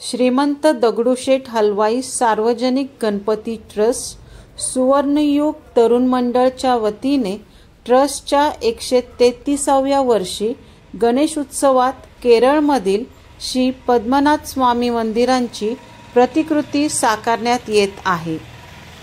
श्रीमंत दगडूशेठ हलवाई सार्वजनिक गणपती ट्रस्ट सुवर्णयुग तरुण मंडळच्या वतीने ट्रस्टच्या 133व्या वर्षी गणेश उत्सवात केरळमधील श्री पद्मनाथ स्वामी मंदिरांची प्रतिकृती साकारण्यात येत आहे।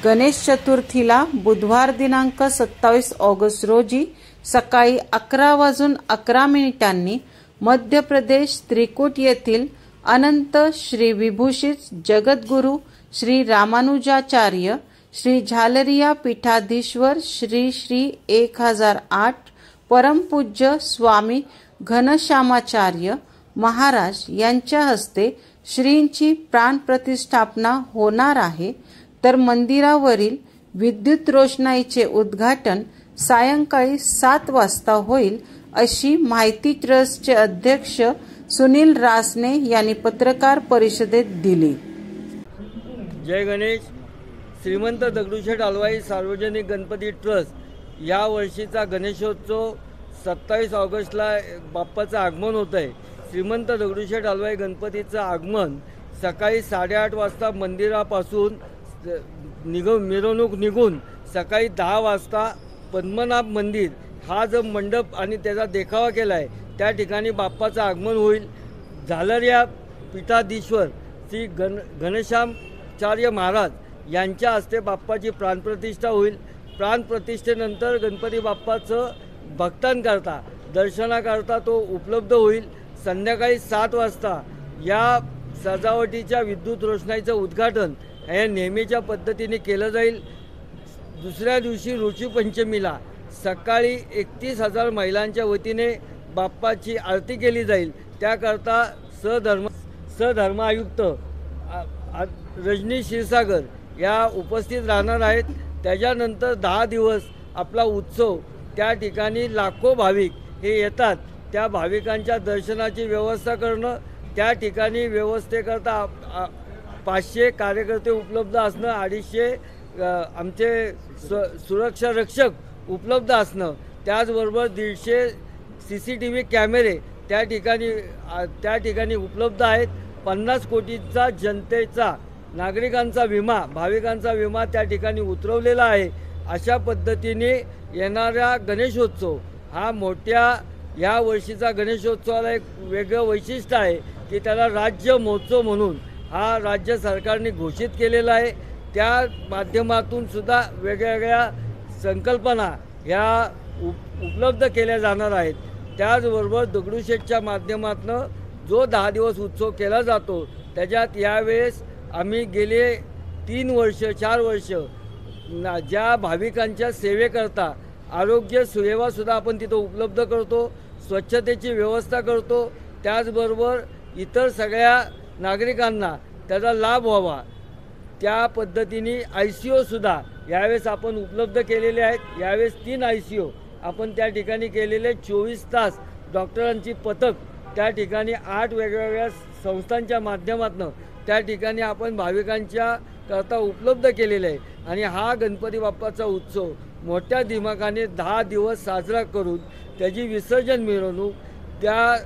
गणेश चतुर्थीला बुधवार दिनांक 27 ऑगस्ट रोजी सकाळी 11:11 मध्य प्रदेश त्रिकुट येथील अनंत श्री विभूषित जगद्गुरु श्री रामानुजाचार्य श्री झालरिया पीठाधीश्वर श्री श्री 1008 परमपूज्य स्वामी घनश्यामाचार्य महाराज यांच्या हस्ते श्रींची प्राण प्रतिष्ठापना होणार आहे। तर मंदिरावरील विद्युत रोषणाईचे उद्घाटन सायंकाळी 7 वाजता होईल अशी माहिती ट्रस्टचे अध्यक्ष सुनील रासने यांनी पत्रकार परिषदेत दिली। जय गणेश। श्रीमंत दगडूशेठ हलवाई सार्वजनिक गणपती ट्रस्ट या वर्षीचा गणेशोत्सव 27 ऑगस्टला बाप्पाचं आगमन होत आहे। श्रीमंत दगडूशेठ हलवाई गणपतीचं आगमन सकाळी 8:30 वाजता मंदिरापासून मिरवणूक निघून सकाळी 10 वाजता पद्मनाभ मंदिर हा जो मंडप आणि त्याचा देखावा केला आहे त्या ठिकाणी बाप्पाचं आगमन होईल। झालरिया पीठाधीश्वर श्री घनश्यामाचार्य महाराज यांच्या हस्ते बाप्पाची प्राणप्रतिष्ठा होईल। प्राणप्रतिष्ठेनंतर गणपती बाप्पाचं भक्तांकरता दर्शनाकरता तो उपलब्ध होईल। संध्याकाळी 7 वाजता या सजावटीच्या विद्युत रोषणाईचं उद्घाटन हे नेहमीच्या पद्धतीने केलं जाईल। दुसऱ्या दिवशी ऋषीपंचमीला सकाळी 31,000 महिलांच्या वतीने बाप्पाची आरती केली जाईल। त्याकरता सधर्म आयुक्त रजनी क्षीरसागर या उपस्थित राहणार आहेत। त्याच्यानंतर 10 दिवस आपला उत्सव त्या ठिकाणी लाखो भाविक हे येतात। त्या भाविकांच्या दर्शनाची व्यवस्था करणं, त्या ठिकाणी व्यवस्थेकरता 500 कार्यकर्ते उपलब्ध असणं, 250 आमचे सुरक्षा रक्षक उपलब्ध असणं, त्याचबरोबर 150 CCTV कॅमेरे त्या ठिकाणी उपलब्ध आहेत। 50 कोटीचा जनतेचा नागरिकांचा विमा, भाविकांचा विमा त्या ठिकाणी उतरवलेला आहे। अशा पद्धतीने येणारा गणेशोत्सव हा मोठ्या या वर्षीचा गणेशोत्सवाला एक वेगळं वैशिष्ट्य आहे की त्याला राज्य महोत्सव म्हणून हा राज्य सरकारने घोषित केलेला आहे। त्या माध्यमातून सुद्धा वेगवेगळ्या संकल्पना ह्या उपलब्ध केल्या जाणार आहेत। त्याचबरोबर दगडूशेठच्या माध्यमातून जो 10 दिवस उत्सव केला जातो त्याच्यात यावेळेस आम्ही गेले 3 वर्ष 4 वर्ष ज्या भाविकांच्या सेवेकरता आरोग्य सेवासुद्धा आपण तिथं उपलब्ध करतो, स्वच्छतेची व्यवस्था करतो, त्याचबरोबर इतर सगळ्या नागरिकांना त्याचा लाभ व्हावा त्या पद्धतीने ICU सुद्धा यावेळेस आपण उपलब्ध केलेले आहेत। यावेळेस 3 ICU आपण त्या ठिकाणी केलेले, 24 तास डॉक्टरांची पथक त्या ठिकाणी 8 वेगवेगळ्या संस्थांच्या माध्यमातून त्या ठिकाणी आपण भाविकांच्या करता उपलब्ध केलेले आहे। आणि हा गणपती बाप्पाचा उत्सव मोठ्या दिमाखाने 10 दिवस साजरा करून त्याची विसर्जन मिरवणूक त्या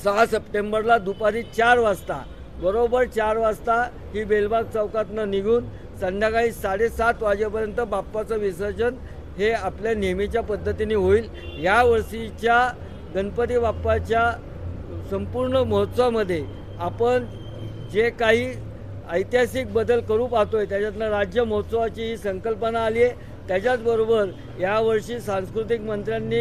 6 सप्टेंबरला दुपारी 4 वाजता बरोबर 4 वाजता ही बेलबाग चौकातनं निघून संध्याकाळी 7:30 वाजेपर्यंत बाप्पाचं विसर्जन हे आपल्या नेहमीच्या पद्धतीने होईल। या वर्षीच्या गणपती बाप्पाच्या संपूर्ण महोत्सवामध्ये आपण जे काही ऐतिहासिक बदल करू पाहतोय त्याच्यातनं राज्य महोत्सवाची ही संकल्पना आली आहे। त्याच्याचबरोबर यावर्षी सांस्कृतिक मंत्र्यांनी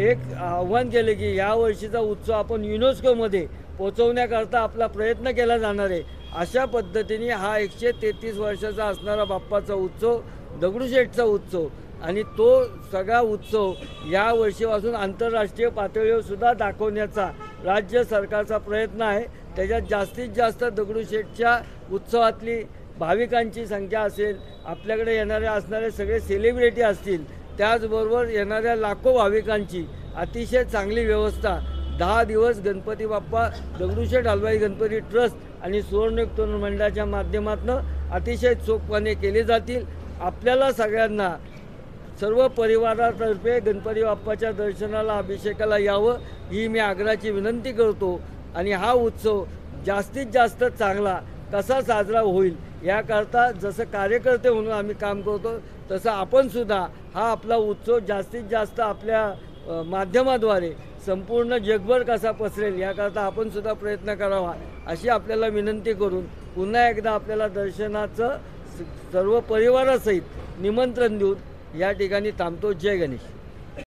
एक आव्हान केले की या वर्षीचा उत्सव आपण युनेस्कोमध्ये पोहोचवण्याकरता आपला प्रयत्न केला जाणार आहे। अशा पद्धतीने हा 133 वर्षाचा असणारा बाप्पाचा उत्सव दगडूशेठचा उत्सव आणि तो सगळा उत्सव या वर्षीपासून आंतरराष्ट्रीय पातळीवर सुद्धा दाखवण्याचा राज्य सरकारचा प्रयत्न आहे। त्याच्यात जास्तीत जास्त दगडूशेठच्या उत्सवातली भाविकांची संख्या असेल, आपल्याकडे येणारे असणारे सगळे सेलिब्रिटी असतील, त्याचबरोबर येणाऱ्या लाखो भाविकांची अतिशय चांगली व्यवस्था 10 दिवस गणपती बाप्पा दगडूशेठ हलवाई गणपती ट्रस्ट आणि सुवर्णयुग तरुण मंडळाच्या माध्यमातून अतिशय चोखपणे केले जातील। आपल्याला सगळ्यांना सर्व परिवारातर्फे गणपती बाप्पाच्या दर्शनाला अभिषेकाला यावं ही मी आग्रहाची विनंती करतो। आणि हा उत्सव जास्तीत जास्त चांगला कसा साजरा होईल याकरता जसं कार्यकर्ते म्हणून आम्ही काम करतो तसं आपणसुद्धा हा आपला उत्सव जास्तीत जास्त आपल्या माध्यमाद्वारे संपूर्ण जगभर कसा पसरेल याकरता आपणसुद्धा प्रयत्न करावा अशी आपल्याला विनंती करून पुन्हा एकदा आपल्याला दर्शनाचं सर्व परिवारासहित निमंत्रण देऊन या ठिकाणी थांबतो. जय गणेश.